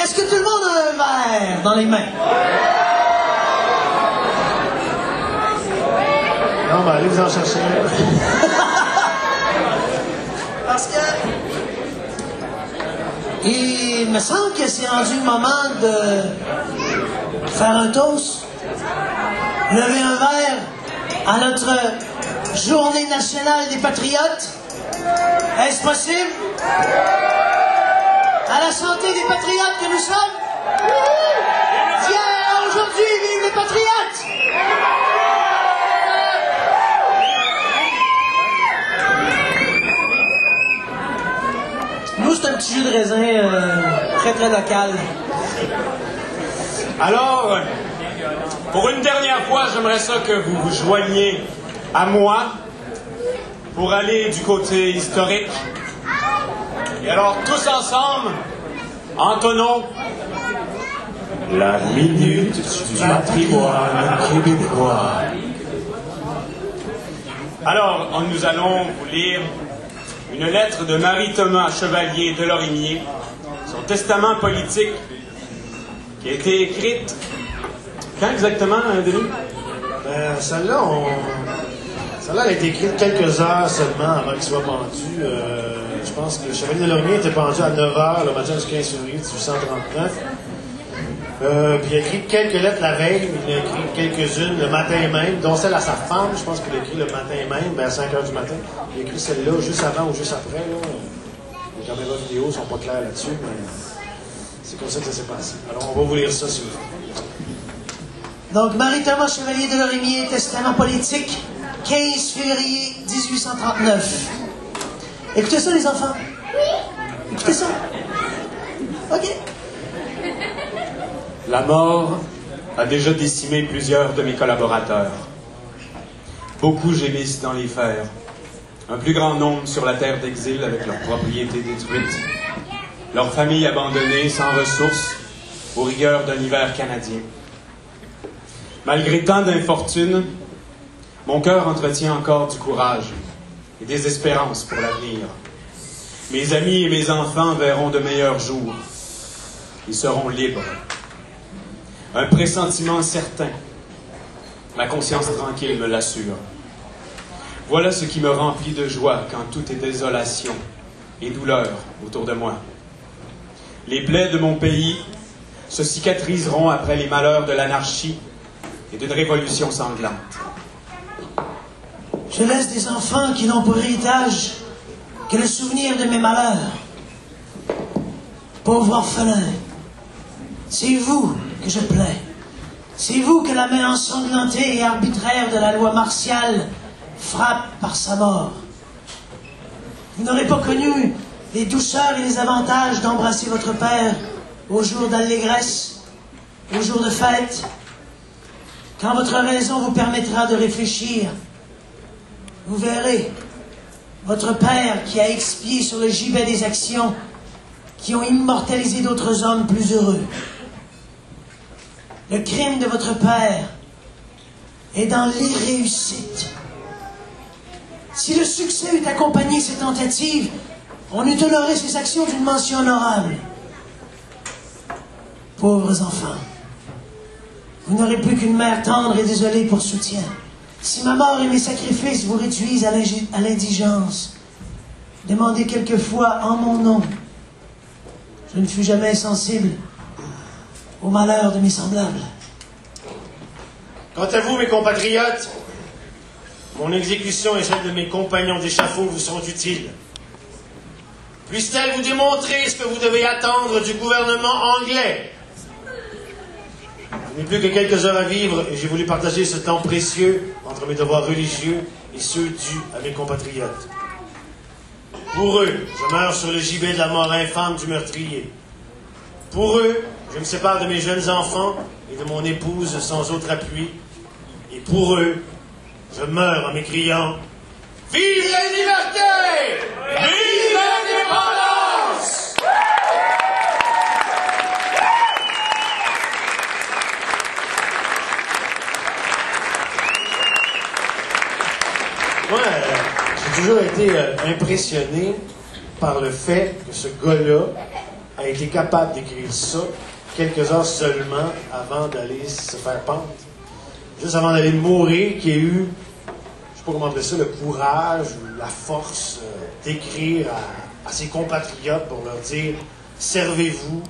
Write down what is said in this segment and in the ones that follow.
Est-ce que tout le monde a un verre dans les mains? Non, ben allez vous en chercher un. Parce que... il me semble que c'est rendu le moment de faire un toast. Lever un verre à notre journée nationale des patriotes. Est-ce possible? À la santé des patriotes que nous sommes. Tiens, aujourd'hui, vive les patriotes! Nous, c'est un petit jus de raisin très, très local. Alors, pour une dernière fois, j'aimerais ça que vous vous joigniez à moi pour aller du côté historique. Et alors, tous ensemble, entonnons la minute du patrimoine québécois. Alors, nous allons vous lire une lettre de Marie-Thomas Chevalier de Lorimier, son testament politique, qui a été écrite... Quand exactement, Denis? Ben, celle-là, celle-là, elle a été écrite quelques heures seulement avant qu'il soit pendu. Je pense que le Chevalier de Lorimier était pendu à 9h le matin du 15 février 1839. Puis il a écrit quelques lettres la veille, il a écrit quelques-unes le matin même, dont celle à sa femme, je pense qu'il a écrit le matin même, ben à 5h du matin. Il a écrit celle-là juste avant ou juste après. Là. Les caméras vidéo ne sont pas claires là-dessus, mais c'est comme ça que ça s'est passé. Alors on va vous lire ça si vous voulez. Donc, Marie-Thomas Chevalier de Lorimier, testament politique, 15 février 1839. Écoutez ça, les enfants. Oui. Écoutez ça. OK. La mort a déjà décimé plusieurs de mes collaborateurs. Beaucoup gémissent dans les fers. Un plus grand nombre sur la terre d'exil avec leurs propriétés détruites. Leurs familles abandonnées, sans ressources, aux rigueurs d'un hiver canadien. Malgré tant d'infortunes, mon cœur entretient encore du courage et des espérances pour l'avenir. Mes amis et mes enfants verront de meilleurs jours. Ils seront libres. Un pressentiment certain, ma conscience tranquille me l'assure. Voilà ce qui me remplit de joie quand tout est désolation et douleur autour de moi. Les plaies de mon pays se cicatriseront après les malheurs de l'anarchie et d'une révolution sanglante. Je laisse des enfants qui n'ont pour héritage que le souvenir de mes malheurs. Pauvre orphelin, c'est vous que je plains. C'est vous que la main ensanglantée et arbitraire de la loi martiale frappe par sa mort. Vous n'aurez pas connu les douceurs et les avantages d'embrasser votre père au jour d'allégresse, au jour de fête, quand votre raison vous permettra de réfléchir. Vous verrez votre père qui a expié sur le gibet des actions qui ont immortalisé d'autres hommes plus heureux. Le crime de votre père est dans l'irréussite. Si le succès eût accompagné ces tentatives, on eût honoré ces actions d'une mention honorable. Pauvres enfants, vous n'aurez plus qu'une mère tendre et désolée pour soutien. Si ma mort et mes sacrifices vous réduisent à l'indigence, demandez quelquefois en mon nom. Je ne fus jamais insensible au malheur de mes semblables. Quant à vous, mes compatriotes, mon exécution et celle de mes compagnons d'échafaud vous seront utiles. Puisse-t-elle vous démontrer ce que vous devez attendre du gouvernement anglais? Je n'ai plus que quelques heures à vivre et j'ai voulu partager ce temps précieux entre mes devoirs religieux et ceux dus à mes compatriotes. Pour eux, je meurs sur le gibet de la mort infâme du meurtrier. Pour eux, je me sépare de mes jeunes enfants et de mon épouse sans autre appui. Et pour eux, je meurs en m'écriant « Vive la liberté! Vive l'indépendance! » Moi, j'ai toujours été impressionné par le fait que ce gars-là a été capable d'écrire ça quelques heures seulement avant d'aller se faire pendre. Juste avant d'aller mourir, qui a eu, je sais pas comment appeler ça, le courage ou la force d'écrire à ses compatriotes pour leur dire « Servez-vous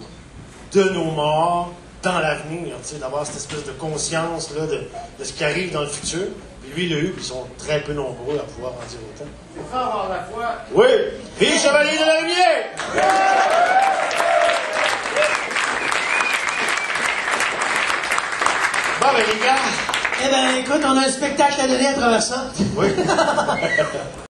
de nos morts dans l'avenir », d'avoir cette espèce de conscience là, de ce qui arrive dans le futur. Puis lui, il l'a eu, puis ils sont très peu nombreux à pouvoir en dire autant. Il faut avoir la foi. Oui! Vive Chevalier de la Lumière! Bon, ben les gars... Eh ben, écoute, on a un spectacle à donner à travers ça. Oui.